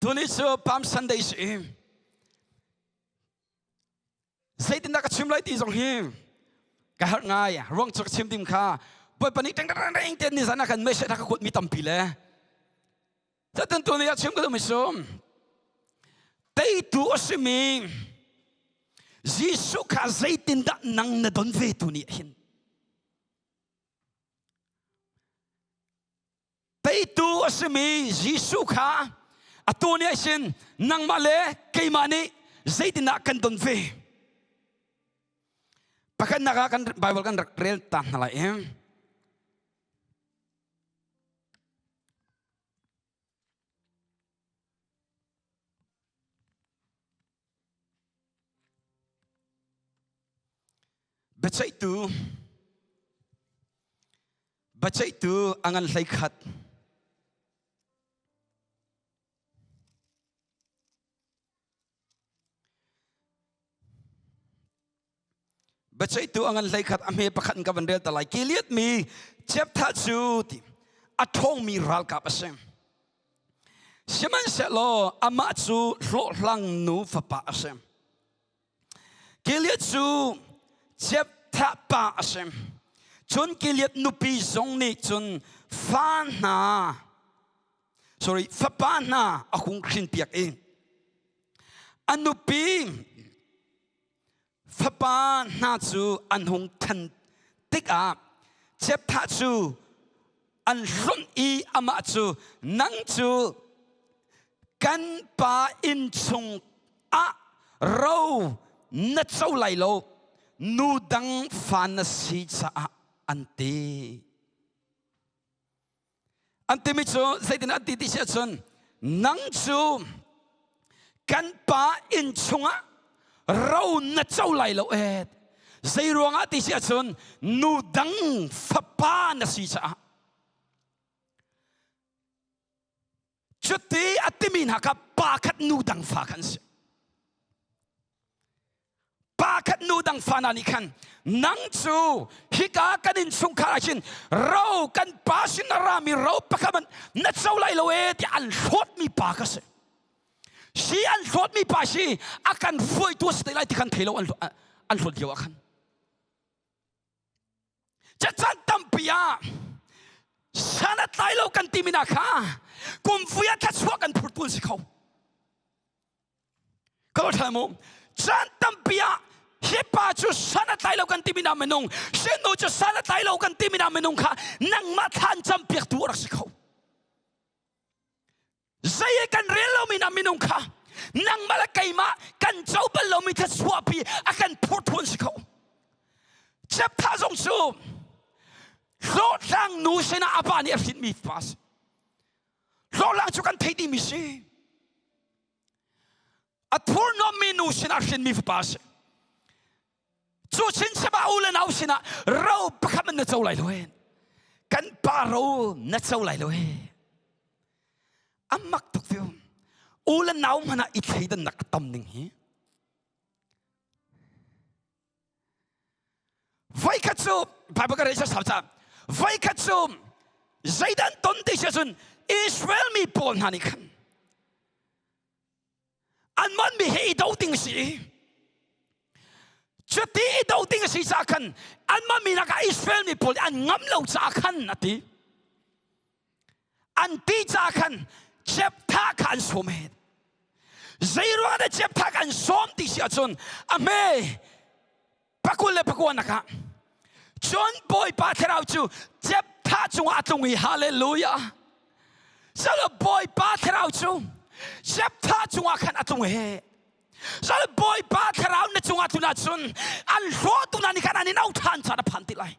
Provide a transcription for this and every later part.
Tuni so Palm Sunday si Zaitin na ka chim lai ti zong him ka har ngai rong chok chim tim kha boy panik tang tang tang ten ni sana kan me se ta ka kut mi tam pi le ta tan tu ni ya chim ko mi som tei tu osimi Jisu kha zaitin da nang na don ve tu ni hin tei tu osimi Jisu kha atuni sin nang male kei mani zaitin na kan don ve pakan naka kan Bible kan real tan na lai Bacai tu angan laikhat Bacai tu angan laikhat ame pakhat ka bandel talai kiliat mi chapter 2 ti athong mi ral ka pasem Siman selo ama chu hlo hlang nu fa pa asem kiliat chu chapter pa asem chun kiliat nu pi zong ni chun fa na akung khin piak e anu pi Papa na chu an hong than tik a chep tha chu an ron I ama chu nang chu kan pa in chung a ro na chau lai lo nu dang fan na si cha ante mi chu zaitin ati ti sia chun nang chu kan pa in chung a rau na chau lai lo et zai ruanga ti sia chun nu dang fa pa na si cha chuti atimin haka pa khat nu dang fa kan se pa khat nu dang fa na ni kan nang chu hika kan in chung kha chin rau kan pa sin ra mi rau pa kaman na chau lai lo et an hot mi pa ka se si an hot mi pa si akan foi tu stai lai ti kan thelo an hot yo akan cha chan tam pia sana tai lo kan ti mina kha kum fuya tha chwa kan phut pun si khau ko tha mo chan tam pia he pa chu sana tai lo kan ti mina menong se no chu sana tai lo kan ti mina menong kha nang ma than cham piak tu rak si khau Saya kan relo mina minung ka nang malakay ma kan chau balo mi swapi akan portun siko chap thazong su lo lang nu sina apani afit mi pas lo lang chu kan thei mi si athur no minu sina afit mi pas chu chin saba ulan au sina ro pakam na chau lai loen kan pa ro na chau lai loen amak tuk tiu ulan nau mana ithei da nak tam ning hi vai khatsu Bible ka research sabcha vai khatsu zaidan ton te sun Israel mi pon hani khan an man mi hei dau ting si chuti dau ting si sa khan an man mi na ka Israel mi pon an ngam lo cha khan ati an ti cha khan chep tha kan somet zero ada chep tha kan som ti sia chun ame pakule pakuanaka chon boy pa therau chu chep tha chu atungi hallelujah sala boy pa therau chu chep tha chu khan atungi sala boy pa therau na chu atuna chun an ro tu na ni kan ani nau than cha da phanti lai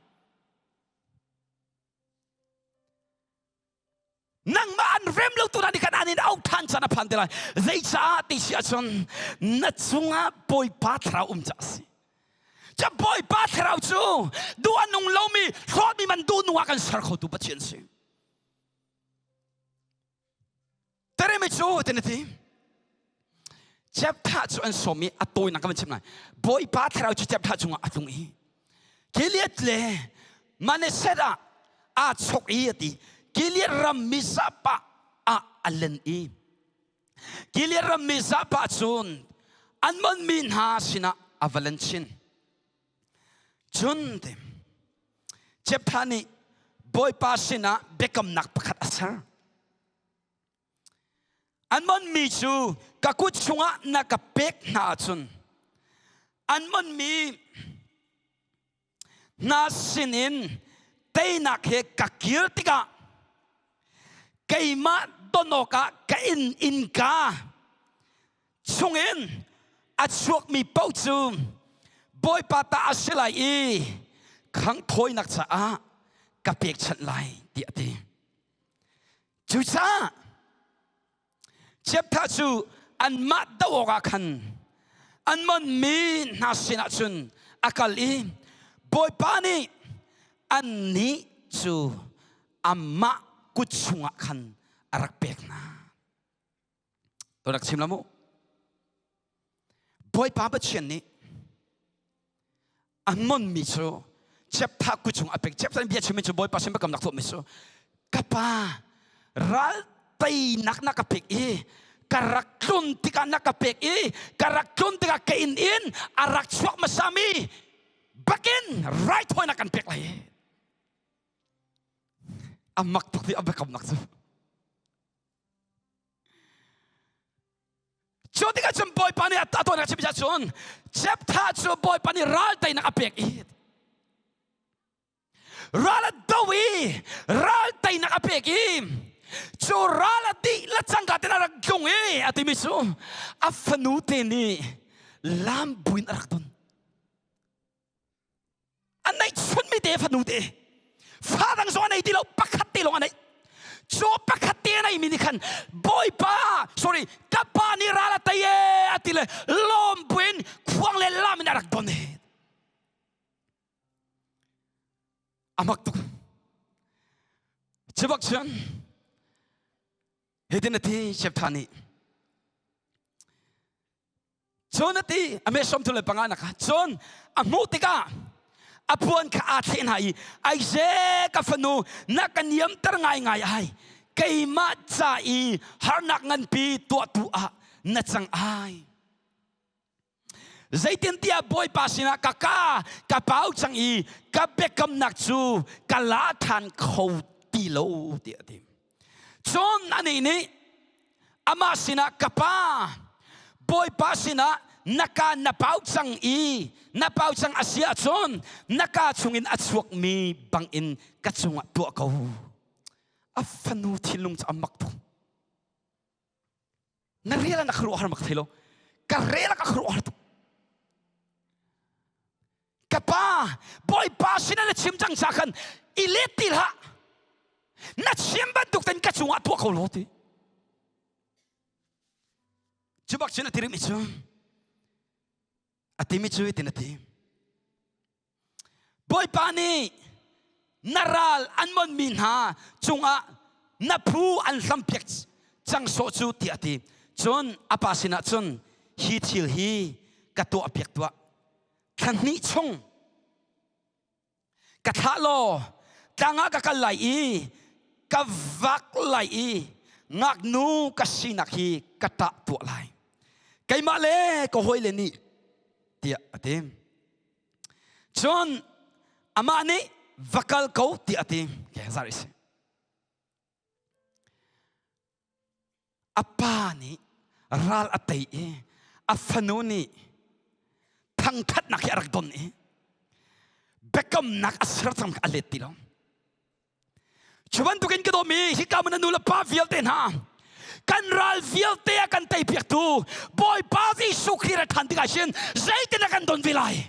nang ma an rem lo tu na ni kan anin au than chana phandela zai cha ti sia chon na chunga boy pa thra cha si cha boy pa thra chu du anung lo mi thot mi man du nuwa kan sar kho tu pachen si tere me chu tenati chap tha chu an so mi atoi na kan chim nai boy pa thra chu chap tha chunga atung hi keliat le mane sera a chok i ati Kilia ram misapa a alen I Gilir misa pa chun anmon min ha sina avalanchin chun dem Jephthani boy pa sina bekam nak pakhat asar anmon mi chu kakut chunga na kapek na chun anmon mi na sinin tay nak he kakir tika kaima donoka kain inka chungin at suok mi pau chu boy pata asilai I khang thoi nak cha a kapek chat lai ti ati chu cha Jephthah chu an ma dawoga khan an mon mi na sina chun akal I boy pani an ni chu amma kuchunga khan arak pek na torak chim lamu boy pa ba chen ni an mon mi chu Jephthah kuchung apek Jephthah bia chim chu boy pa sim kam nak tho mi chu kapa ral tay nak kapek I karaklun tika nakapek I karaklun tika kain in arak chuak masami bakin right hoy nakan pek lai amak tok di abakam nak chu Jodi ka chum boy pani ato na chibja chun Jephthah chu boy pani ral tay nakapek I ral dawi ral tay nakapek I Churala di la changa tena ragyong ati miso afanute ni lambuin arakton anay chun mi de fanute farang so anay dilaw pakati long anay so pakati anay minikan boy pa sorry kapa ni rala taye atile lombuin kuang le lamin arakton amak tuk jebak chan Hidinati Jephthah Jonati amesom tule panganaka Jon amutika apuan ka atin hai ai je ka fanu nakaniam tar ngai hai kaima cha I harnak ngan pi tu a na chang ai Zaitin tia boy pasina kaka kapau chang I ka bekam nak chu kala than khou ti lo ti ati Jon ani ni ama sina kapa boy pa sina naka napau chang I napau chang asia Jon naka chungin atsuak mi bangin kachunga tu ko afanu thilung cha amak tu narela nakru har mak thilo karela ka khru har tu kapa boy pa sina na chimchang sakhan iletil ha na chimban duk tan kachunga tu ko loti jubak china tirim ichu atimi chu itinati boy pani naral anmon min ha chunga naphu an hlampek chang so chu ti ati Jon apasina chun hi thil hi katu apek tua thani chung kathalo tanga ka kalai I kavak lai I ngak nu kasinak hi kata tu lai kai ma le ko hoi le ni tia atim Jon amani vakal ko ti ati ke zaris apani ral atai afanuni thangthat nak yarak don bekam nak asratam aleti lo Chuban tukin ka domi, hika mo na nula pa vialte ha. Kan ral vialte akan tay piak tu. Boy pa di sukira tanti kashin, zayte na kan don vilay.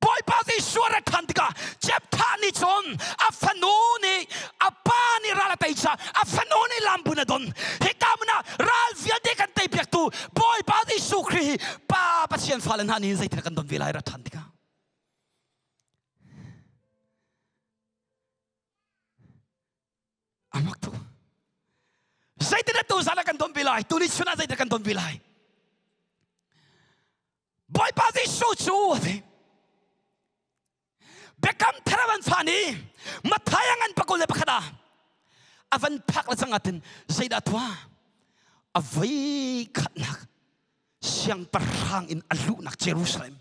Boy pa di suara tanti ka, Jephthah ni Jon, afanuni, apani ral atay sa, afanuni lambu na don. Hika mo na ral vialte kan tay piak tu. Boy pa di sukri, pa pasyan falan ha ni zayte na kan don vilay ratanti ka. Amak tu. Zayte na tu sana kan don bilay. Tunit siya na zayte kan don bilay. Boy pa di suchu. Bekam terawan fani. Matayangan pakule bakada. avan phak la changatin zaida thwa avai khatnak siang parang in alu nak Jerusalem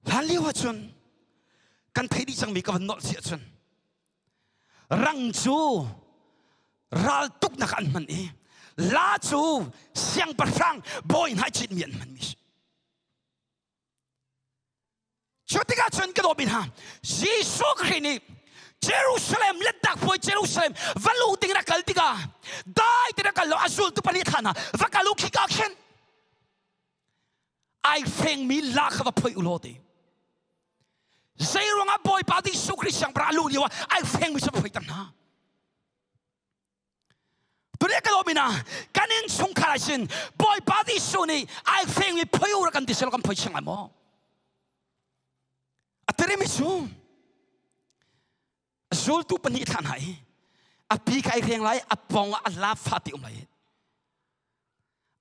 laliwa chun kan thedi chang mi ka van nol sia chun rang chu ral tuk nak an man e la chu siang parang boy hai chit mian man mi chotika chun ka dobin ha Jesu khini Jerusalem letak boy Jerusalem valu ting na kaltiga dai ting na kalo azul tu pani thana vakalu khika khen ai feng mi la kha phoi ulode Zairong a boy pa di su Christian bralu niwa ai feng mi sa phoi tan na Tore ka domina kanin sung kharasin boy pa di su ni ai feng mi phoi ura kan disel kan phoi chang mo Atere mi su Zul tu pani than hai api kai reng lai apong ala fati lai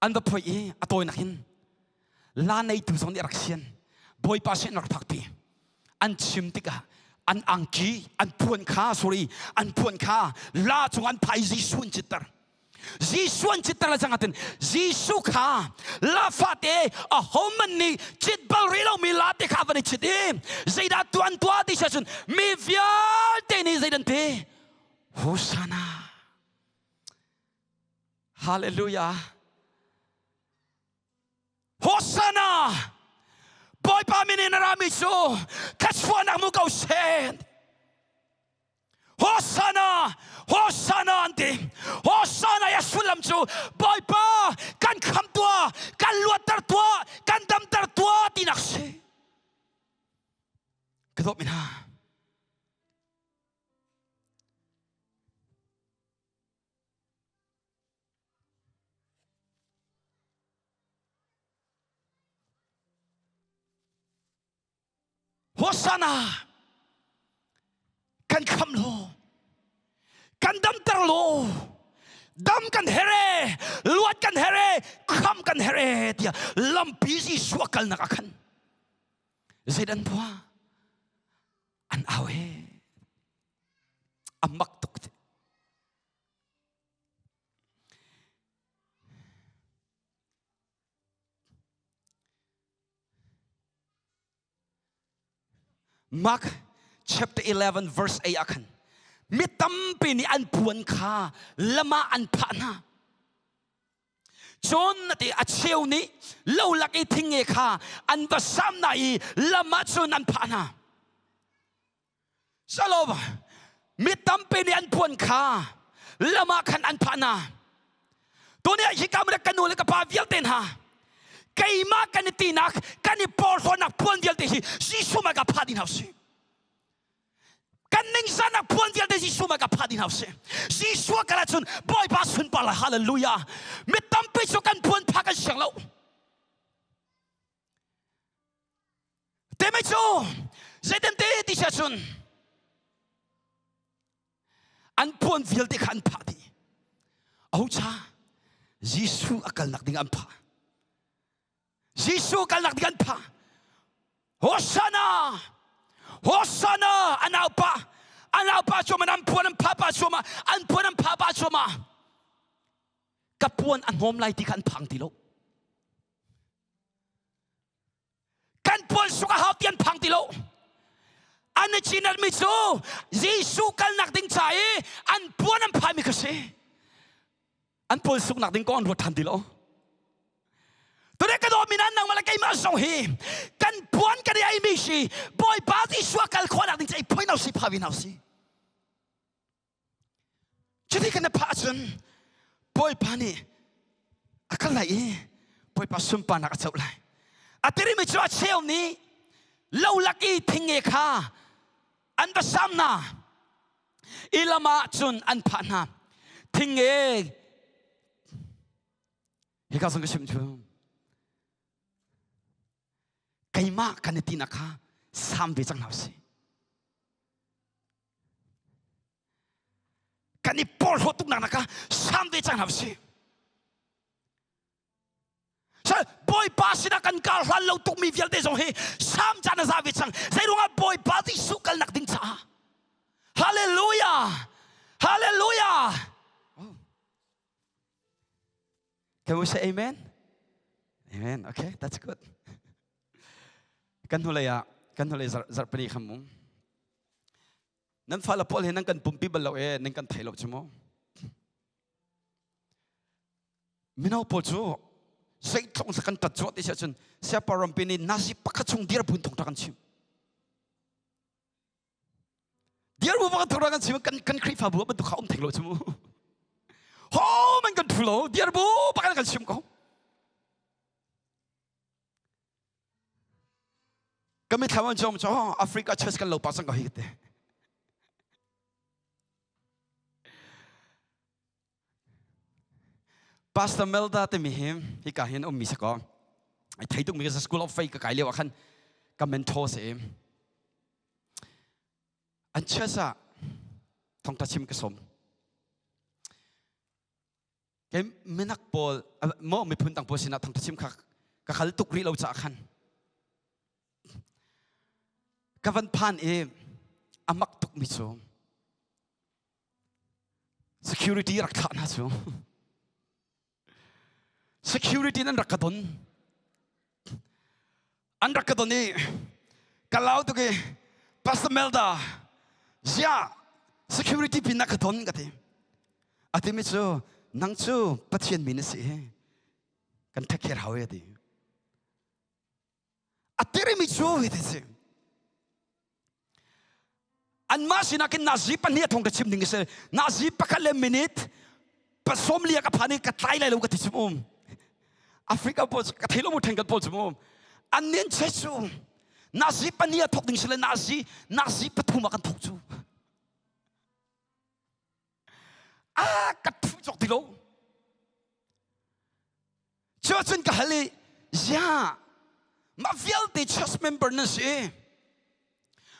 an da phoi atoi nakin la nei tu song ni raksian boy pa sen nak phakpi an chim tika an angki an puan kha sorry an puan kha la chung an phai ji sun chitar ji sun chitar la changatin ji su kha la fate a homan ni chit bal relo mi la te kha bani chit zaida tuan tua ti sachun mi vial te ni zaidan te Hosanna Hallelujah Hosanna Boy pa minin narami so kaswan ang mukaw sen Hosanna Hosanna ante Hosanna yasulam so boy pa kan kham tua kan luat tar tua kan dam tar tua tinakse kadop min ha Hosanna kan kham lo kan dam tar lo dam kan here luat kan here kham kan here dia lampi si suakal nakakan zedan tua an awe amak tuk Mark chapter 11 verse 8 akan mitam pini an puan kha lama an phana John ti acheu ni lo laki thinge kha an basam nai lama chun an phana Saloba mitam pini an puan kha lama khan an phana Tonia hikamra kanul ka pa vial ten ha Kaima kanitinak kanipol honak puan vial te si suma ka phadin house Kaning sana puan vial te si suma ka phadin house si sua kala chun boy ba sun pala hallelujah mitam pe so kan puan phakan siang lo Teme cho zaiden te ti sa chun an puan vial te khan phadi au cha Jisu akal nak ding ampa Jisu akal nak ding ampa Hosanna Hosanna anaupa choma an puan papa choma an puan papa choma kapuan an hom lai ti kan phang ti lo kan puan suka hautian phang ti lo an chinal mi chu Jisu kal nak ding chai an puan an phai mi ka se an puan suk nak ding kon ro than ti lo Tore ka do minan nang malakay masong hi kan puan ka di ay misi boy pati suakal ko nak ding chai point out si pawin house Jadi kan pasun boy pani akal lai boy pasum pa nak chau lai atiri mi chwa cheu ni lo laki thinge kha an basam na ilama chun an phana thinge hi ka sang sim chu kaima kanitina kha sam be chang house Kani Paul hotuk naka samde chang hapsi. Sa boy pasina kan kal halo tuk mi vial de zong he sam jana zavi chang. Sai runga boy pati sukal nak ding cha. Hallelujah. Hallelujah. Oh. Can we say amen? Amen. Okay, that's good. Kan hulaya zarpani khamu. Nan fala pol he nan kan pumpi balaw nan kan thailo chumo. Minaw pol chu sei thong sa kan tat chot ti chun sia param pini nasi pakachung dir bun thong ta kan chim. Dir bu ba thong kan chim kan kri fa bu ba tu khaum thailo chumo. Ho man kan thulo dir bu ba kan chim ko. Kami thawan chom cho Africa church kan lo pasang ko hite. Pastor Melda te mi him hi ka hin mi sako ai thai tuk mi ka school of faith ka kai lewa khan ka mentor se an chasa thong ta chim ka som ke menak pol mo mi phun tang po sina thong ta chim kha ka khal tuk ri lo cha khan ka van phan amak tuk mi so security rak tha na so security nan rakadon an rakadon ni kalau tu ke Pastor Melda ya security pinakadon kate ati mi chu nang chu pathian min si kan take care hawe di atire mi chu hite an masina kin nazi pania thong ka chim ding se nazi pakale minute pasom lia ka phani ka tlai lai lo ka tichum Africa pos ka thelo mu thengal pos mo anen chechu nazi pania thok ding sele nazi pathuma kan thok chu ka thu chok dilo church ka hali ya ma vial de church member na se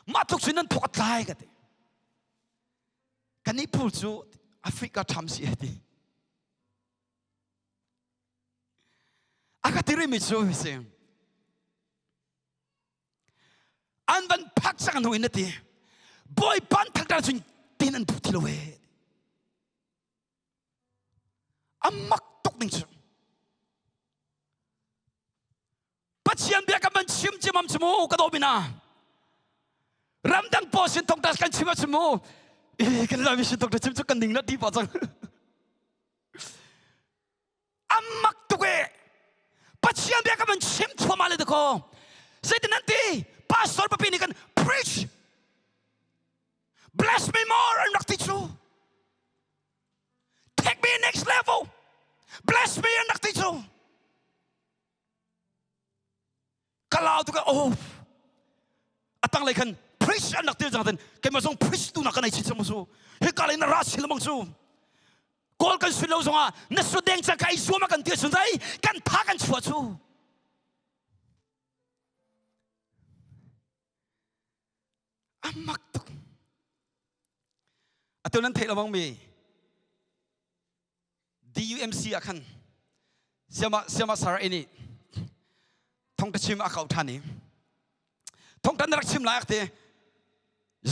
ma thok sinan thok tlai ka te kani phul chu Africa tham si ati aka tiri mi chu se an ban phak sang no inati boy ban thak da chun tinan bu thilo we amak tok ning chu pachian bia ka man chim chimam chmu ka do bina ramdang po sin tong tas kan chima chmu kan la mi sin tong ta chim chu kan ning na di pa chang amak tok we pachian bia ka man chim chwa male de ko say the nanti pastor papini kan preach bless me more and nakti chu take me next level bless me and nakti chu kalau tu ka oh atang lai kan preach and nakti jang den ke ma song preach tu na kan ai chi chu so he ka lai na ra sil mang chu kol kan sulo zonga na su deng cha kai zuma kan tia sun dai kan tha kan chua chu amak tu atau nan thela bang mi DUMC akan siama sar ini thong ta chim akau thani thong ta rak chim laak te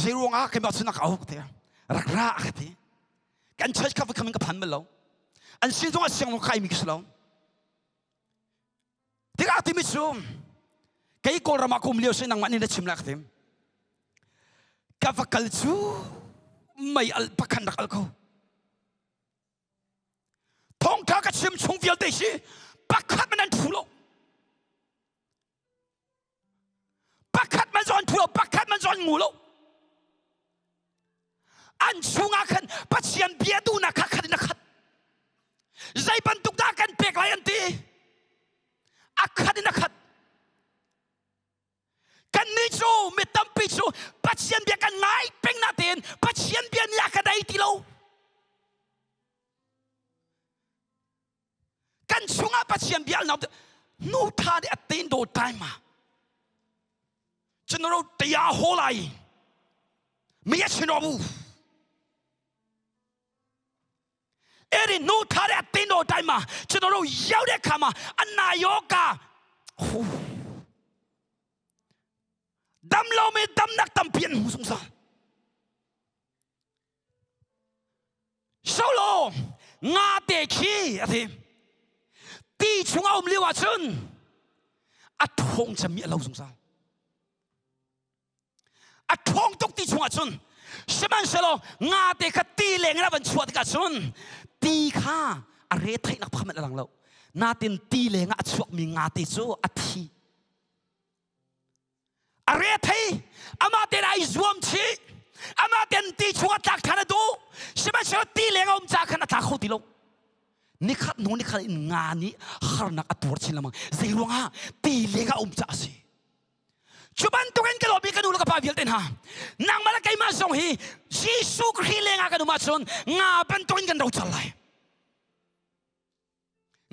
zero nga ke ma chuna kau te rak ra te kan church ka kamin ka phan melo an sin zong a siang no kai mi kislo tiga ti mi chu kai ko rama kum leo sin nang mani na chim laak te ka fakal chu mai al pakhan rak al ko thong ta ka chim chung vial te si pakhat man thulo pakhat man zon thulo pakhat man zon ngulo an chunga kan pachian bia du na khat na khat zai ban tuk da kan pek lai an ti akhat na khat kan ni chu mitam pi chu pachian bia kan ngai peng na ten pachian bia nya ka dai ti lo kan chunga pachian bia na no tha de atin do time ma general tia holai me ya chinobu eri no thare atino time ma chino yaw de khama anayoka dam lo me dam nak tam pian musung sa nga te khi ati ti chunga liwa chun athong chami alo sung sal athong tok ti chunga chun seman selo nga te ka ti leng na ban chuat ka chun ti kha are thai nak phamet alang lo na tin ti lenga chuak mi nga te chu athi are thai ama te ai zuam chi ama ten ti chunga tak thana do seman selo ti lenga cha khana ta kho ti lo ni khat no ni khat nga ni harnak atur chilamang zeilunga ti lenga cha si chuban tuken ke lobi kanu ka pavial ten ha nang mala kai ma song hi jisu kri lenga kanu ma chon nga pan tuken kan ro chalai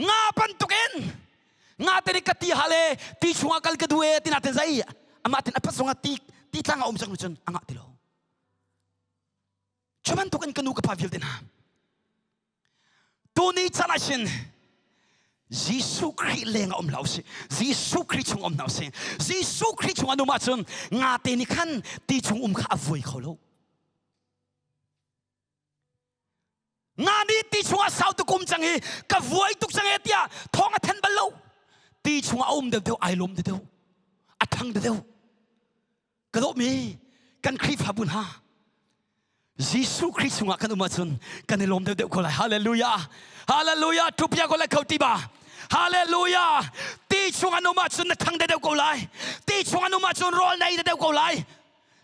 nga pan tuken nga te ka ti hale ti chunga kal ka duwe tin aten zai ama tin apasonga ti tanga sang chon anga ti lo chuban tuken kanu ka pavial ten ha Tuni chalashin Jisu Christ lenga lause Jisu Christ chung lause Jisu Christ chung anuma chun nga te ni khan ti chung kha voi kholo nga ni ti chung sau tu kum chang hi ka voi tuk chang etia thong a then balo ti chung de deu ai lom de deu a thang de deu ka do mi kan Christ habun ha Jisu Christ nga kan umatsun kanilom de ko lai hallelujah hallelujah tupya ko lai kautiba hallelujah ti chunga no matsun na thang de ko lai ti chunga no matsun rol nai de ko lai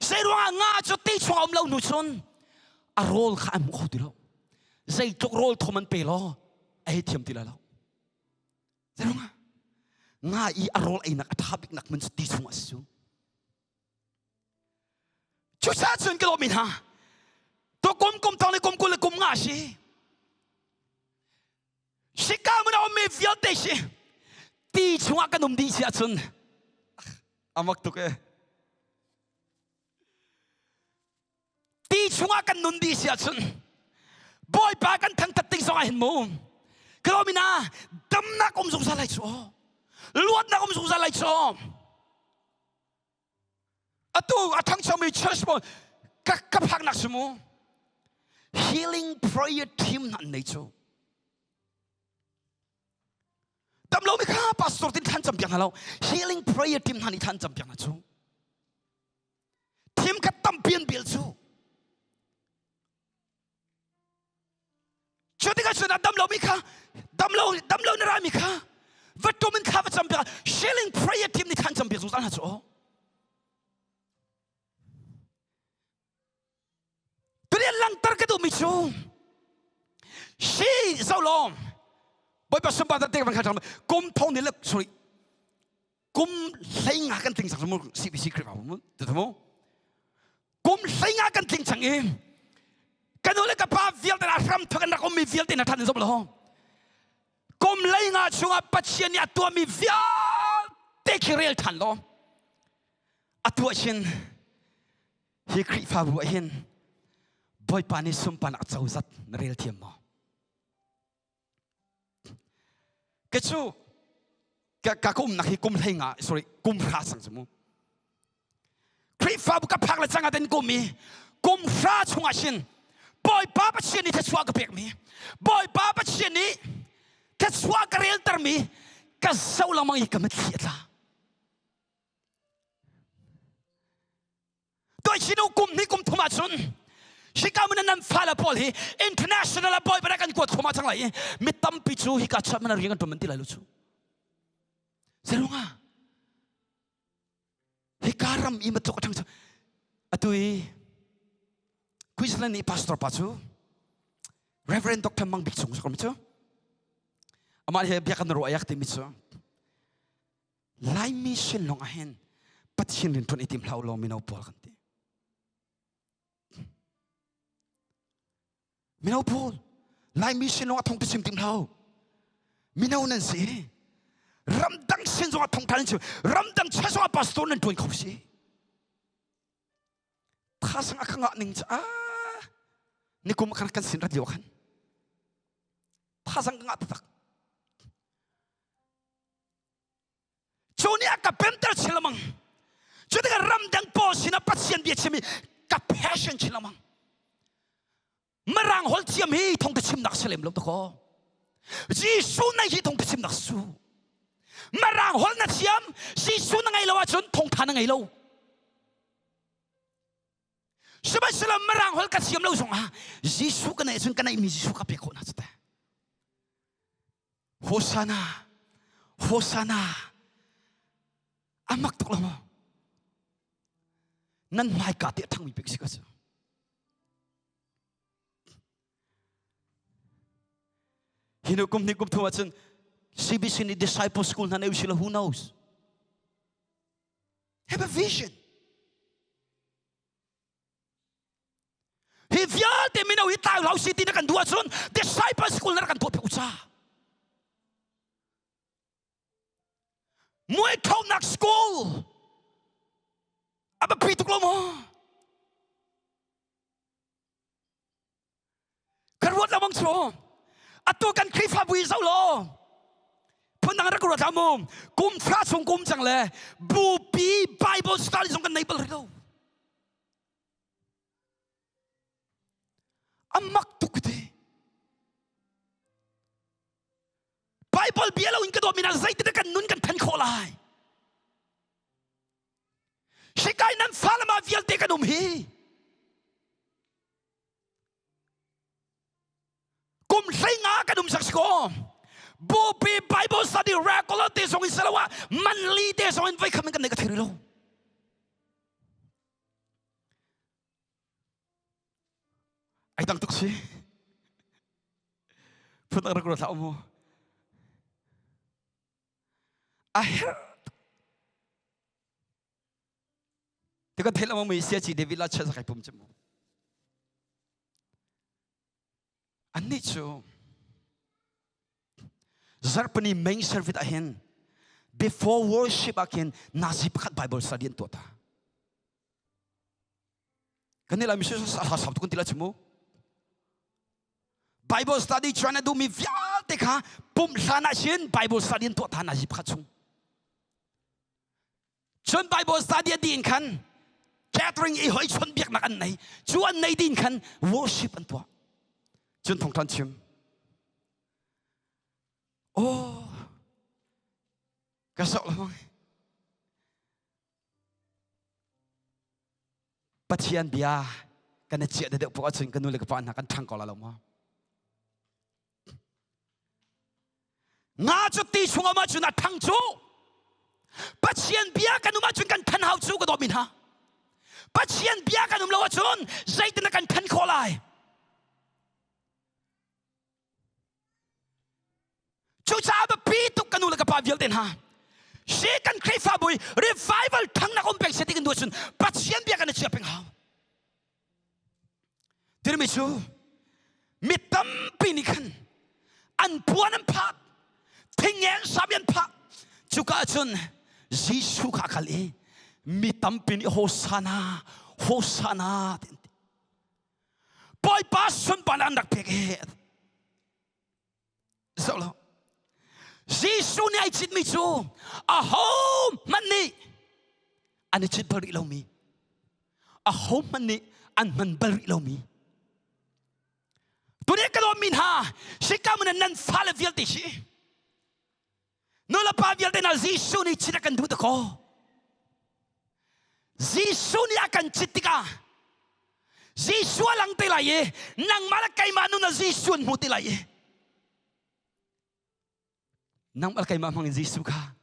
sei ruanga nga chu ti chunga lo nu chun a rol kha am ko ti lo sei tok rol thoman pe lo ai thiam ti la lo sei ruanga nga I a rol ai nak athabik nak man ti chunga su chu sa chun ke lo min ha to kum tang le kum kul kum nga shi shika mo na me vial te shi ti chunga ka num di sia chun amak to ke ti chunga ka num di sia chun boy pa kan thang tat ting song a hin mo kromina dam na kum sung sa lai cho luat na kum sung sa lai cho atu athang chami church mo ka phak nak sumo healing prayer team nan nei chu tam lo mi kha pastor tin than cham piang halo healing prayer team nan ni than cham piang chu team ka tam pian bil chu choti ka chuna dam lo mi kha dam lo na ra mi kha vato min kha cham piang healing prayer team ni than cham piang chu san ha chu lang tar ka do mi chu she so long boy pa sum pa ta te ban kha cham kum thong ni lek sorry kum lai nga kan ting sang mo CBC krip ba mo te mo kum lai nga kan ting chang e kan ole ka pa vial ta ram thokan na kum mi vial te na than so lo kum lai nga chunga pathian ya to mi vial te kirel than lo atua chin hi krip fa bu hin boy pani sumpan at sauzat na real team mo kechu ka kum nakhi kum thainga sorry kum ra sang mo kri fa bu ka phak la changa den kum mi kum ra chunga shin boy pa pa chin ni ta chwa ka pek mi boy pa pa chin ni ta chwa ka real tar mi ka sau la mang I ka met la toy chinu kum ni kum thuma chun shika mun nan fala pol hi international boy bara kan ko thoma chang lai mi tam pi chu hi ka chap man ring to man ti lai lu chu zelunga hi karam I matok thang chu atui Queensland ni pastor pa chu Reverend Dr. Mang Bik Chung kom chu amal he bia kan ro ayak ti mi chu lai mi shin long a hen pathin rin ton itim hlau lo mi no pol kan ti Minau Paul, lai mi sin long atong pisim tim lau. Minau nan si, ramdang sin long atong tanin si, ramdang chasong pastor nan tuin kau si. Tasang akang ning ni kum makan sin radio kan. Tasang nga tatak. Joni aka bentar silamang. Jadi ka ramdang po sinapat siyan biya chimi ka passion silamang. marang hol thiam hi thong ta chim nak selem lo to ko Jisu na hi thong ta chim nak su marang hol na thiam Jisu na ngai lo a chun thong tha na ngai lo Sebab selam marang hol ka thiam lo song ha Jisu ka na chun ka na mi Jisu ka pe ko na chata Hosana Hosana amak tok lo mo nan mai ka te thang mi pek sika cha Hino kum ni kum thwa chen CBC ni disciple school na neu sila who knows have a vision He vial te mina wi ta lau city na kan dua chun disciple school na kan to pe ucha Muay thau nak school Aba pituk lo mo Karwat lamang so Ato kan krifa bui sao lo Punang rakura tamo Kum fra chung kum chang le Bu pi Bible study song kan naibal rito Amak tukute Bible bielo in kado mina zait na kan nun kan tan kholai Shikay nan falama vial te kanum hi Kum singa kanum saksko Bupi Bible study regular te song isalawa manli te song invite kami kan negatirilo Ay tang tuksi Punang rakura tao mo I heard Teka thela mo Malaysia chi David la cha sa kai pum chamo Ani chu Zarpani main service ahen before worship akin nasip kat Bible study to ta Kanila miso sa sabto kun tila chamo Bible study trying to do me vyal teka pum sana sin Bible study to ta nasip kat chung Chun Bible study din kan Catering i hoi chun biak nak an nei chuan nei din kan worship an to chun thong tan chim Oh kasok lo Pathian bia kan chia de po chun kan nu le ka pa na kan thang ko la lo ma Nga chu ti chunga ma chuna thang chu Pathian bia kan ma chun kan than hau chu ko do min ha Pathian bia kan lo chun zait na kan than kholai Chu cha ba pi tu kan la ka pa vial ten ha She kan krifa boy revival thang na kompek setting kan do chun Pathian bia kan chia peng ha Tirmi chu mitam pinikan an puan an phat thingen sabian phat chu ka chun Jisu ka kali mitam pini hosana hosana boy pasun palandak peket Solo Jisu ni ai chit mi chu a home mani an chit bari lo mi a home mani an man bari lo mi Tuni kalau min ha sikam nan fale vial ti si No la pa vial den Jisu ni chit akan du ko Jisu ni akan chitika Jisu lang tilaye nang malakay manu na Jisu mo tilaye Nang malakay mamang Jisu ka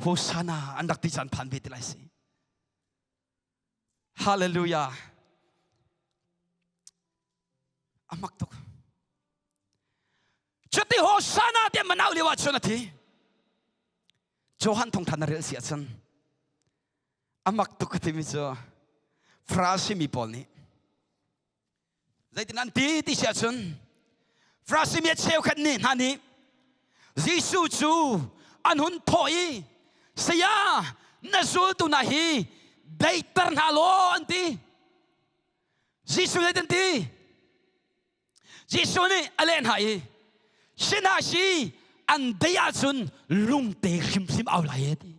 Hosana andak ti san pan betilay si Hallelujah Amak tok Chati Hosana ti manaw liwat sunati Johan tong tanaril siya san Amak tok ti miso Frasi mi polni Zaitin anti ti siya sun Frasi mi at siya kat ni hani Jisu chu anhun thoi Saya nasul tu nahi Daitar nalo anti Jisu zaitin ti Jisu ni alen hai Sinasi an daya sun lung te sim sim awlay ti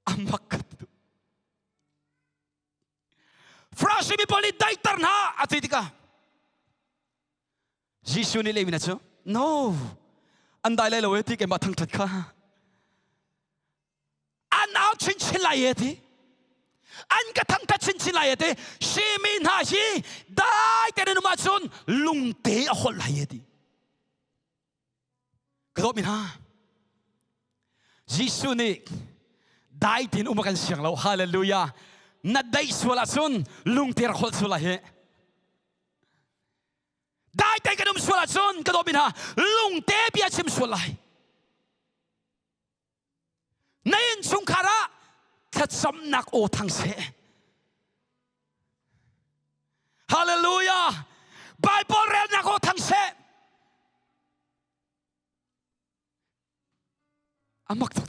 Amak frasi mi poli dai tarna atitika Jisu ni le mina chu no an dai le lo ti ke ma thang that kha an out chin chin lai ti an ka thang that chin chin lai ti si min ha hi dai te nu ma chun lung te a hol lai ti ka min ha Jisu ni dai tin umakan siang lo hallelujah na dai swala chun lung te hol swala he dai te kanum swala chun ka min ha lung te bia chim swalai nain chung khara khat sam nak o thang se hallelujah bible rel nak o thang se amak to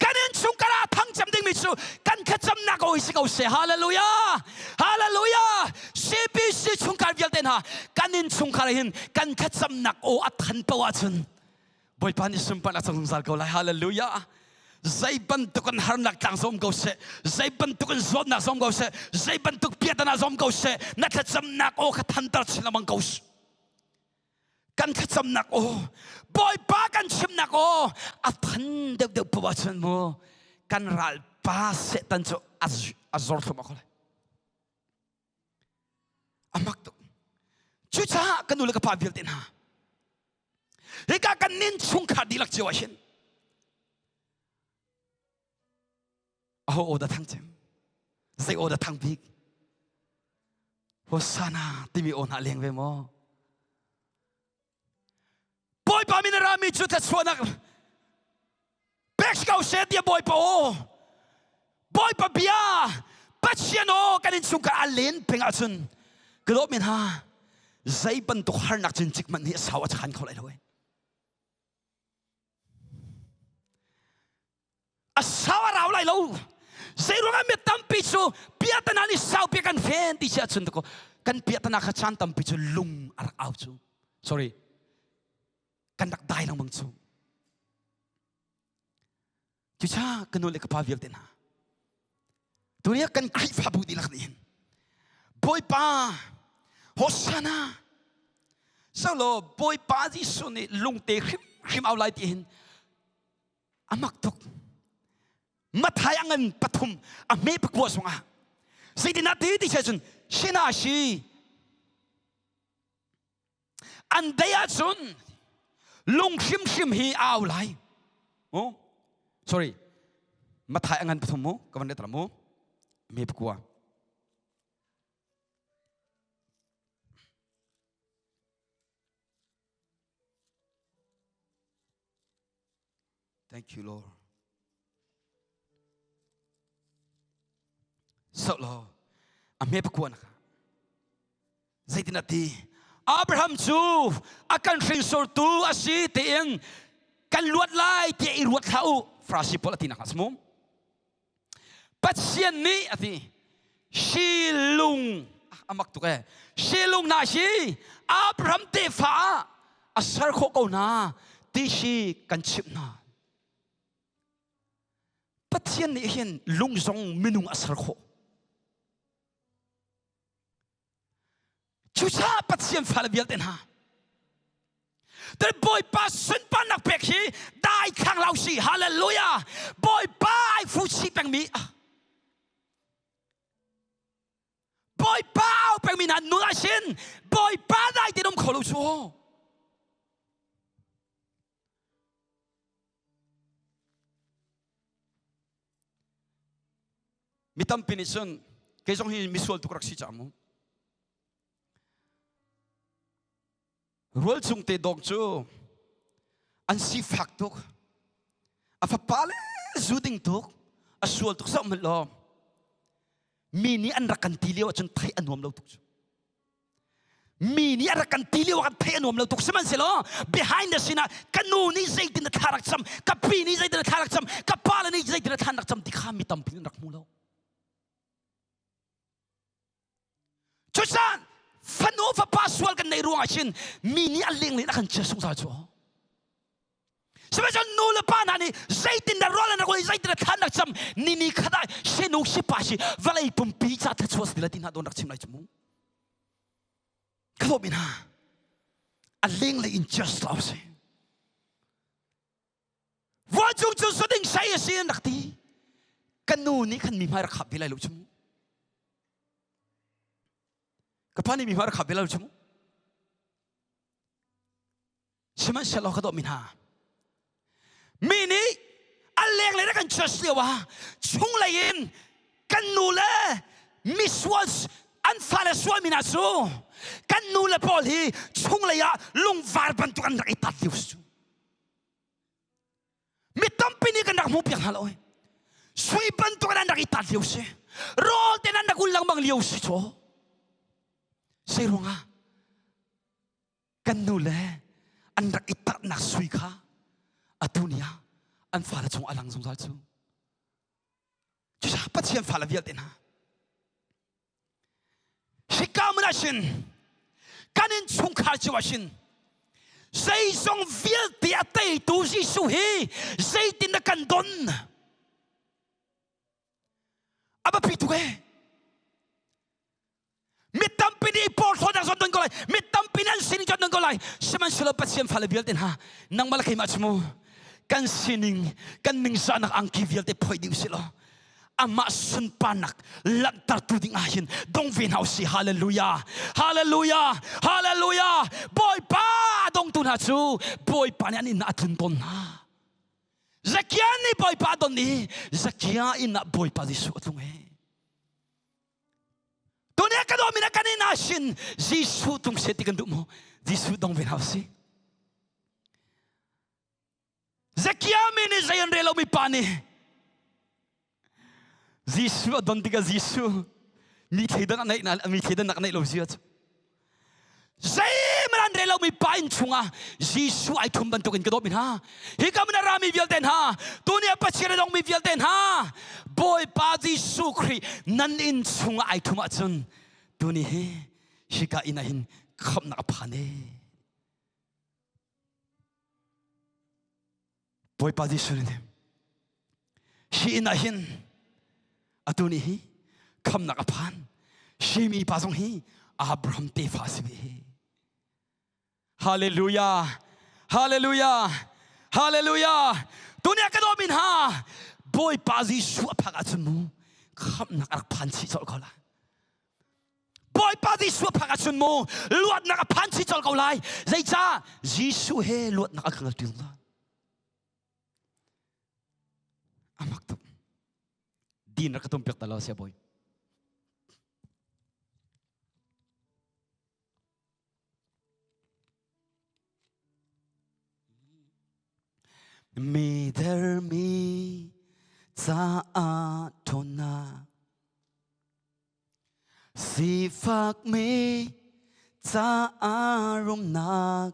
kanin chung khara thang cham ding mi chu kan khat sam nak o isi ko se hallelujah hallelujah cbc chung khar vial ten ha kanin chung khara hin kan khat sam nak o athan pawa chun boy pan isum pan asang sal ko lai hallelujah zai ban tukan har nak tang som ko se zai ban tukan zon na som ko se zai ban tuk piata na som ko se na khatsam nak o khathan tar chilamang ko kan khatsam nak o boy pa kan chim nak o athan de de pawachan mo kan ral pa se tan cho azor thuma ko amak to chucha kanula ka pa bil tin ha Ika kanin chung kha dilak chiwa hin. Aho oda thang chem. Zai oda thang big. Hosana timi ona leng ve mo. Boy pa minara mi chu ta chona. Bex kau se dia boy pa o. Boy pa bia. Pachiano kanin chung kha alen penga chun. Glop min ha. Zai ban to har nak chin chik man ni sawa chan kholai loi. Asawa raw lai lo zero nga met tam pichu piatana ni saw pi kan fen ti sia chun ko kan piatana kha chan tam pichu lung ar aw chu sorry kan dak dai lang mang chu chu cha kan le ka pa vial ten ha tunia kan kri fa bu di lak ni boy pa hosana so lo boy pa ji su ni lung te khim aw lai ti hin amak tok mathai angan pathum a me pakwa songa sidina ti ti chun shina shi andaya chun lung shim shim hi aw lai oh sorry mathai angan pathum mo kawan de tramo me pakwa thank you Lord so lo ame pakwa na zaitinati Abraham chu akan thing sor tu asi tieng kan luat lai ti irwat khau frasi polatina kasmo patsian ni ati shilung amak tu ke shilung na shi Abraham te fa asar kho ko na ti shi kan chip na patsian ni hian lungzong minung asar kho chucha pathian phalabial ten ha der boy pa sun pa nak pek hi dai khang lau si hallelujah boy pa ai fu chi peng mi boy pa peng mi na nu la sin boy pa dai ti nom kholu chu mitam pinison ke jong hi misol tukrak si chamu Rol chung te dog chu an si fak tuk afa pale zuding tuk asual tuk sa malo mini an rakan tiliw chun thai anuam lo tuk chu mini an rakan tiliw kan thai anuam lo tuk seman selo behind the scene kanuni zaitin na tharak cham kapini zaitin na tharak cham kapala ni zaitin na tharak cham tikha mi tam pin rak mulo chusan Fano fa paswal kan nei ruang chin mini aling ni akan chesung sa cho Sebenarnya nula panani zaitin na rola na ko zaitin na tanak jam nini kada senuk si pasi valai pumpi cha ta chos dilatin ha don rak chimlai chmu kalo bina aling le in just love wajung chu suding sai sin nakti kanu ni kan mi mar khap bilai lu chmu kapani mi mar khap bilai lu chmu seman selo kado minha Mini aleng le kan just lewa chung lain kan nula miswas an fala swa minaso kan nula pol hi chung la ya lung var ban tu kan rak itat lius mitam pini kan rak mu piang haloi sui ban tu kan rak itat lius rol tenan dak ulang bang lius cho sei ronga kan nula an rak itat nak sui kha atunia an fala chung alang sung sal chu chu pa chian fala vial ten ha shikamna shin kanin chung kha chu shin sei song vial ti atei tu si su hi sei tin na kan don aba pitu ke mitam pini por thoda son don golai mitam pinan sin jon don golai seman selo pa chian fala vial ten ha nang malakai machmu kan sining kan ningsa nak ang kivial te pwedeng sila ama sun panak lantar tuding ahin dong vinhausi hallelujah hallelujah hallelujah boy pa dong tunatsu boy pa ni na atun ton ha zakia ni boy pa don ni zakia ina boy pa disu atung he tonya ka do mina kanina shin jisu tung setikan du mo disu dong vinhausi Zakia mini zayan relo mi pani. Jisu adon tiga Jisu. Mi kedan nak naik lo ziat. Zay manan relo mi pain chunga. Jisu ay tumban tokin kedop min ha. Hika mina rami vial den ha. Dunia pachire dong mi vial den ha. Boy pa Jisu kri nan in chunga ay tumatsun. Duni he hika inahin kham na pane. Boy pa Jisu ni si inahin atuni hi kham na kapan si mi pasong hi Abraham te fasibi hallelujah hallelujah hallelujah dunia ka do min ha boy pa Jisu aphagatsun mu kham na kapan si chol kola boy pa Jisu aphagatsun mu luat na kapan si chol kolai zai cha Jisu he luat na kangal ting amak tu din ra katum pek talo siya boy mi der mi za a tona si fak mi za a rom nak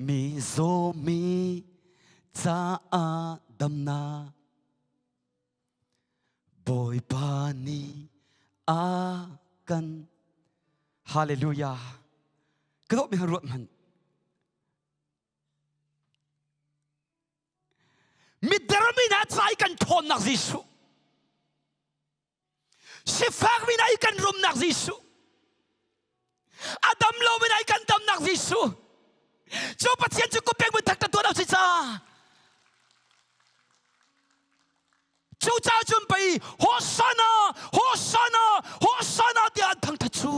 mi zo mi za a dam na boy pa ni a kan hallelujah kadok mi harut man mi darmi na tsai kan thon nak Jisu si fak mi na kan rum nak Jisu adam lo mi na kan dam nak Jisu cho patien chu ko pek mo tak ta to na si cha chú cha chuẩn bị Hosanna Hosanna Hosanna di antang tachu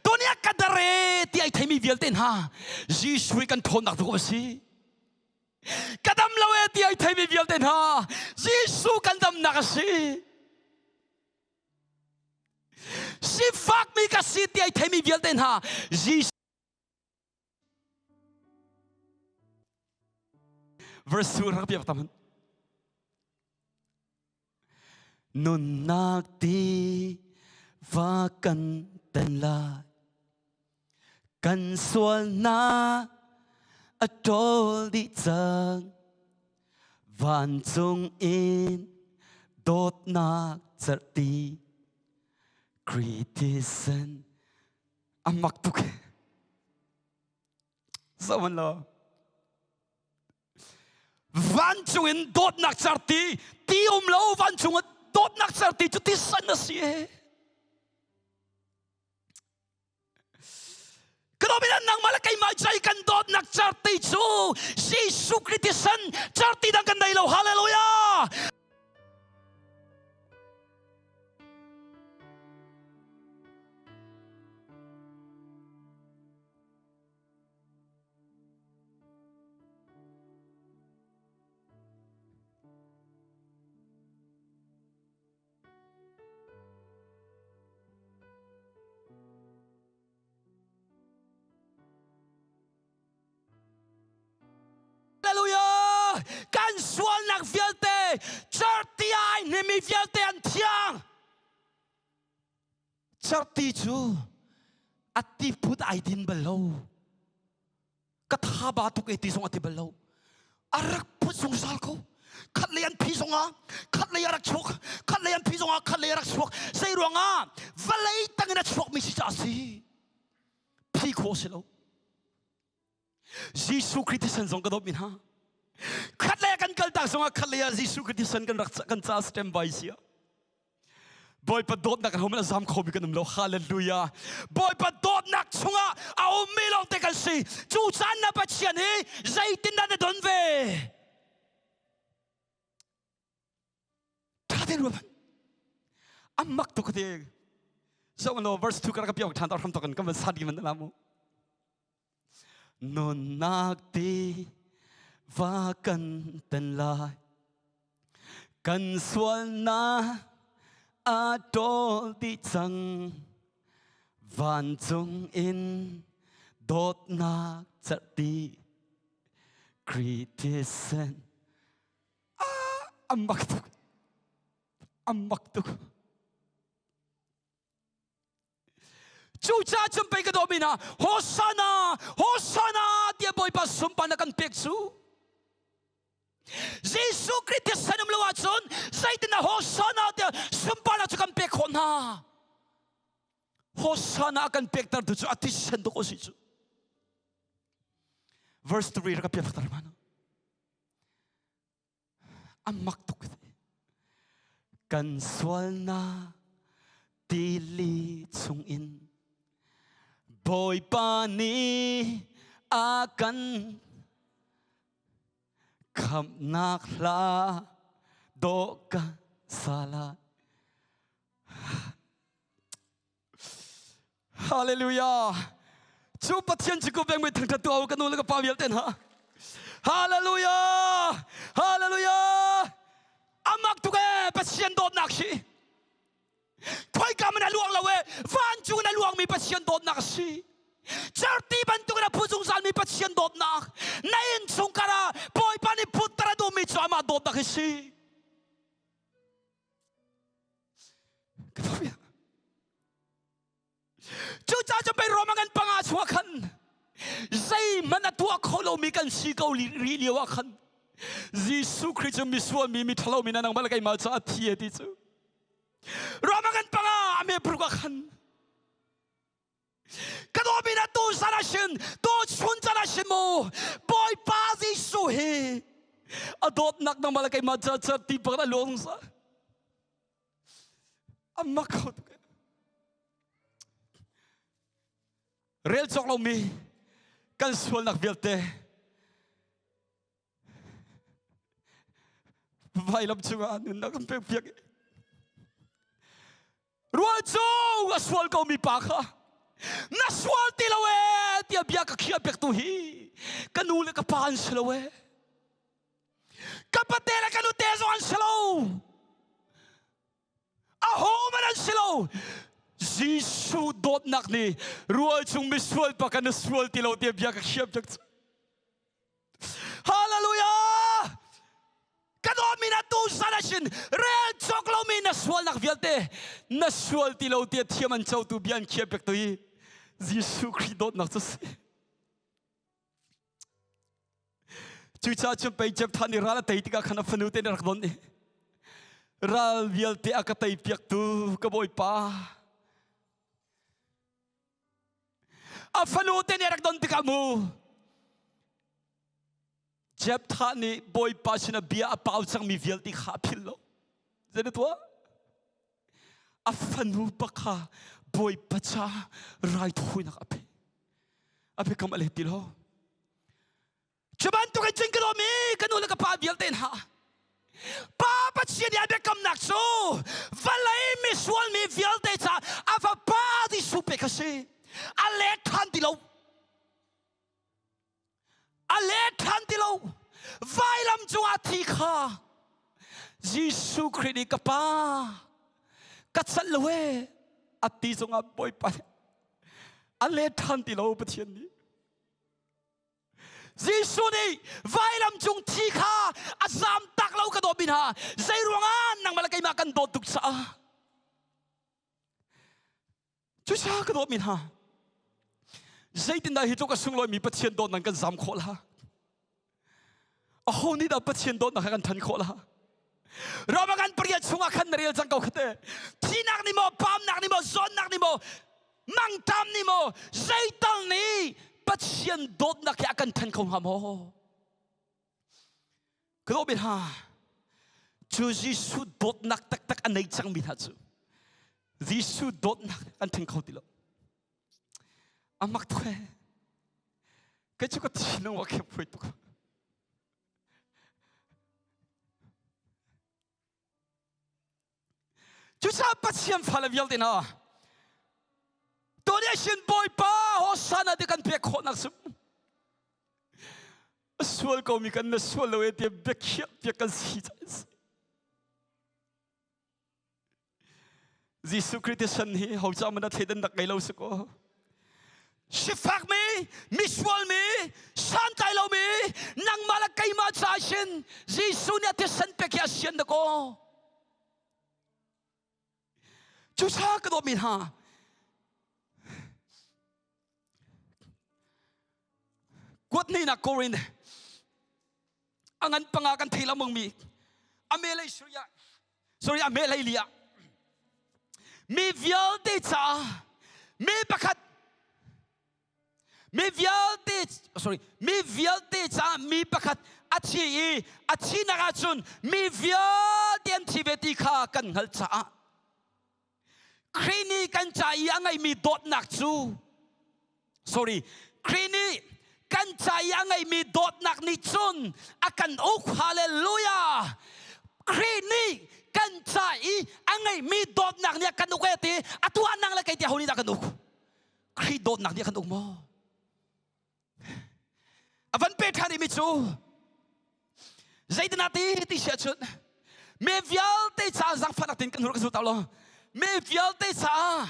dunia kadare ti ai themi vial ten ha Jisu kan thon nak ko si kadam lawe ti ai themi vial ten ha Jisu kan dam nak si si fak mi ka si ti ai themi vial ten ha Jisu verse 2 ra piap taman nun nak ti va kan ten la kan sual na atol di chang van chung in dot nak charti criticism amak tuk sao mình lo van chung in dot nak charti ti lo van chung dot nak charti chu ti san na si Kenobilan nang malakay majay kan dot nak charti chu Jesus Christisan charti dang kan dailaw hallelujah. Hallelujah! Kan sual nak vialte, charti ai ni mi vialte an tiang. Charti chu, ati put ai din belau. Kathaba tuk eti song ati belau. Arak put song salko. Kat leyan pisonga, kat leyarak chok, kat leyan pisonga, kat leyarak chok. Say ruanga, valay tangina chok mi si chasi. Piko silo. Jesus Christisan song kadop min ha. Khatlaya kan kaltak songa khatlaya Jesus Christisan kan raksa kan cha stem by sia. Boy pa dot nak hom na zam khomi kan lo hallelujah. Boy pa dot nak songa a umilong te kan si. Chu chan na pa chian he zaitin na don ve. Taden ruban. Amak to kate. So no verse 2 ka piok than tar ham to kan kam sad gi man lamu. Non nakti và cần tên lại cần xuân na a đô đi chẳng vạn trung in đốt na chặt đi Christian âm mặc tục Chú cha chuẩn bị cái đó mình à Hosanna dia boy pa sumpa na kan peksu Jesus Christus sa numluwa chun say din na Hosanna dia sumpa na kan pekon ha Hosanna kan pektar tu chu atisen do ko si chu verse 3 ra ka pia fatar mano amak tu kan swal na tili chung in boy pa ni akan kham nakla do ka sala hallelujah chu pathian chi ko beng me thang ta tu ka no la ka pa vial ten ha hallelujah hallelujah amak tu ke pathian dot nak si Thoi ka mana luang lawe van chu na luang mi pathian dot nak si Charti bantu na pujung sal mi pathian dot nak nain chung kara boy pani putra do mi chama dot nak si Chu cha cha pe romangan panga chwakan zai manatua kholo mi kan si ko ri liwa khan Jesus Christ mi suan mi thalo mi nang malakai ma cha thie ti chu romangan panga ame pruka khan Kadobi na tu sarashin, tu chunjarashin mo, boy pazi suhe. Adot nak nang malakay madjadjad ti para long sa. Amakot. Real choklo mi, kan sual nak bilte. Vailam chunga anu nak pek. Ruajo aswal ko mi paka. Naswal tilawe dia biak kia biak tuhi kanule kapan slawe kapatela kanu tezo an slow aho man slow Jisu dot nak ni rual chung miswal pa kanu swal tilaw dia biak kia biak hallelujah kanu mina tu sanashin real choklo mina swal nak vialte naswal tilaw dia thiaman chau tu bian kia biak tuhi Jesus Christ dot nak tu chú cha chum pe jep thani rala tei tika khana phanu te rak don ni ral vial te akatai piak tu ka boy pa a phanu te rak don tika mu Jeb tha ni boy pasina bia apau chang mi vial ti kha phil lo zene tua afanu pakha boy pacha right huina ape kam ale ti lo chuban tu ka jing kalo mi kanu la ka pa vial ten ha pa patsia dia be kam nak so valai mi swal mi vial te cha ava pa di supe ka se ale khan ti lo ale khan ti lo vai lam chunga thi kha Jisu Christ ka pa ka chal loe ati chunga boy pa ale khan ti lo pathian ni Jisu ni vai lam chung thi kha azam tak lo ka do bin ha zai ruangan nang malakai ma kan do tuk sa chu sa ka do min ha zai tin da hi to ka sung loi mi pathian do nang kan zam khola a honi da pathian do nang kan than khola Ramagan priya chunga khan real jang kau khate thinak ni mo pam nak ni mo zon nak ni mo mang tam ni mo zai tal ni pathian dot nak ya kan than khong ham ho klo bin ha chu Jisu dot nak tak tak anai chang bin ha chu Jisu dot nak kan than khau ti lo amak thwe cái chú có tin nó cái phải tu chú sao bắt xiêm phải là việc gì nào tôi đã xin bồi ba họ san ở đây cần biết khó nặng sum sual câu mi cần là sual lâu thì biết khiết biết cần gì vậy Jesus Christ sân hi hậu cha mình đã thấy đến đặc ngày lâu sao Shifak mi, miswal mi, santay lo mi, nang malakay ma sa asin, Jisu niya tisan pekya siyan na ko. Chusa ka do min ha. Kuat ni na korin. Angan pangakan tila mong mi. Amelay surya. Sorry, amelay liya. Mi vial de cha. Mi bakat mi vial te cha mi pakhat achi na ga chun mi vial tiam thibeti kha kan hal cha khrini kan cha i angai mi dot nak chu sorry khrini kan cha i angai mi dot nak ni chun akan ok hallelujah khrini kan cha i angai mi dot nak ni akan ok ti atuan nang la kai ti honi da kan ok khri dot nak ni akan ok mo Avan pe thari mi chu zaidna ti sia chut me vial te cha zang phanak tin kan ru ka zu ta lo me vial te cha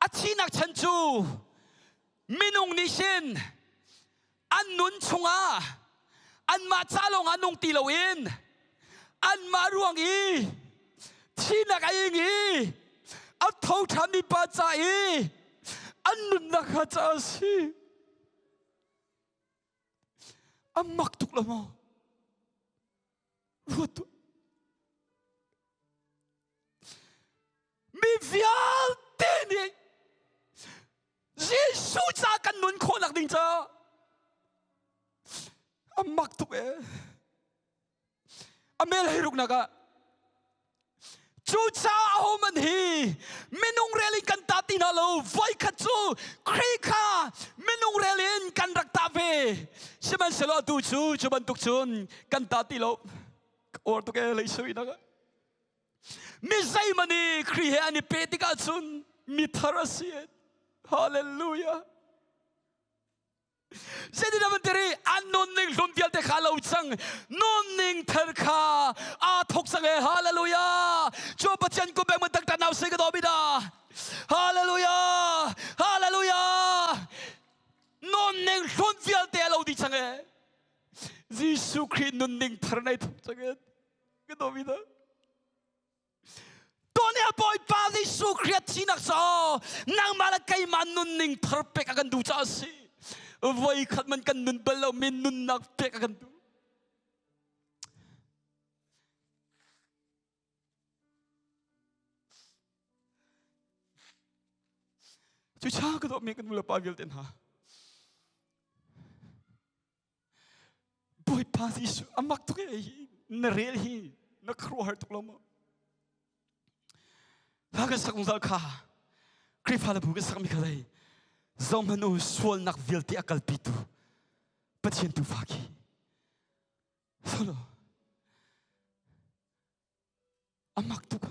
achinak chan chu minung ni sin an nun chunga an ma chalong anung ti lo in an ma ruang i thinak ai ngi a thau tham ni pa cha i an nun na kha cha si amak tuk lama rutu mi vial teni Jisu cha kan nun kho lak ding cha amak tuk amel hiruk naga chu cha ahoman hi minung relin kan tati na lo vai kha chu khri kha minung relin kan rak ta ve siman selo tu chu chuban tuk chun kan tati lo or tu ke lei sui na ga mi zai mani khri he ani petika chun mi tharasi hallelujah Jadi naman diri anon ning lumpial te khalaw chang non ning thar kha a thok sang e hallelujah cho bachan ko beng man tak tanaw se ga dobida hallelujah hallelujah non ning lumpial te alo di chang e Jisu Christ non ning thar nai thok chang e ga dobida Tonya boy pa Jisu Christ sinak sa nang malakay man non ning thar pe ka gandu cha si Voi khat man kan nun balo min nun nak pek akan tu. Cuca ka do mi kan mula pagil ten ha. Padisu amak tu ke nerel hi nakruar tu lama. Laga sakung salka kripala buka sakmi kalai. Zamanu swal nak vilti akal pitu. Patien tu faki. Solo. Amak tu ka.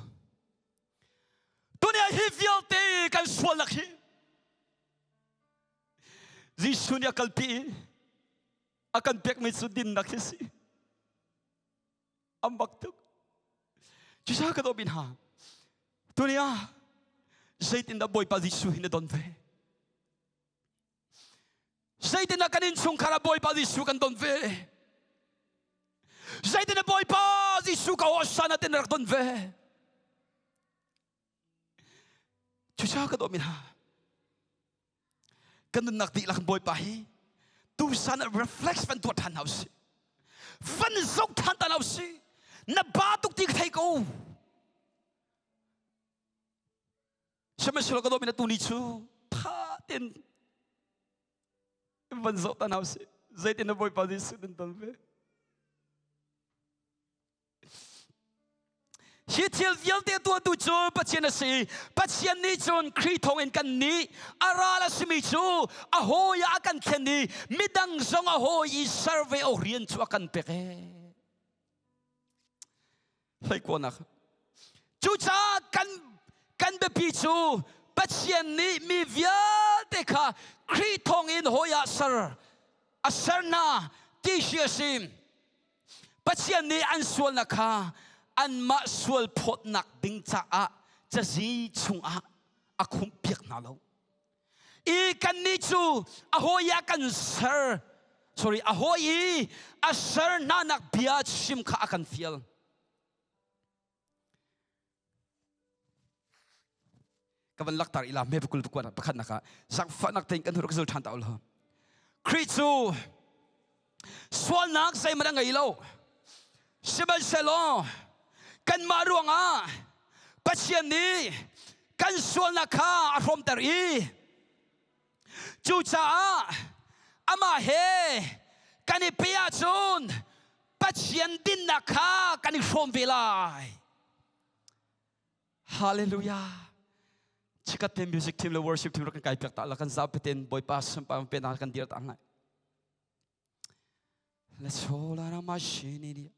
Dunia hi vilti kan swal nak hi. Zisunya akal pi. Akan pek may sudin nak si. Amak tu. Jisa ka do binha. Dunia. Zaitin na boy pa zisuhin na donve. Zaitin na kanin sung karaboy pa zisu kan donve. Zaitin na boy pa zisu ka osa na tinrak donve. Jisa ka do binha. Ganun nakdi lang boy pa hi. Tu sana reflects van tuat han hausi. Van zog tan hausi. Nabatok ti kay ko. Siya sila ka do binha tunichu. Patin. Van zog tan hausi. Zaitin na boy pa zisu din donve. Hitil vialte tua tu chu patien si patien ni chun kri thong en kan ni arala simi chu ahoya akan kheni midang zong ahoy survey orient chu akan peke lai ko na chu cha kan be pi chu patien ni mi vialte kha kri thong in hoya sar asar na ti sim patien ni an sual na kha an ma sual pot nak ding cha a cha zi chung a akhum piak na lo I kan ni chu ahoya kan sir sorry ahoyi a sir na nak bia sim kha akan fiel kaban laktar ila me bukul tukwan pakhat naka sak fa nak teng kan hur result han ta ul kri chu sual nak sai madang ngai lo sibal selo kan maruanga patien ni kan sual na kha arom tari chu cha ama he kan ipia chun patien din na kha kan rom velai hallelujah chikat the music team le worship team kan kai pek ta la kan zapeten boy pas pam pen kan dir ta ngai let's hold on a machine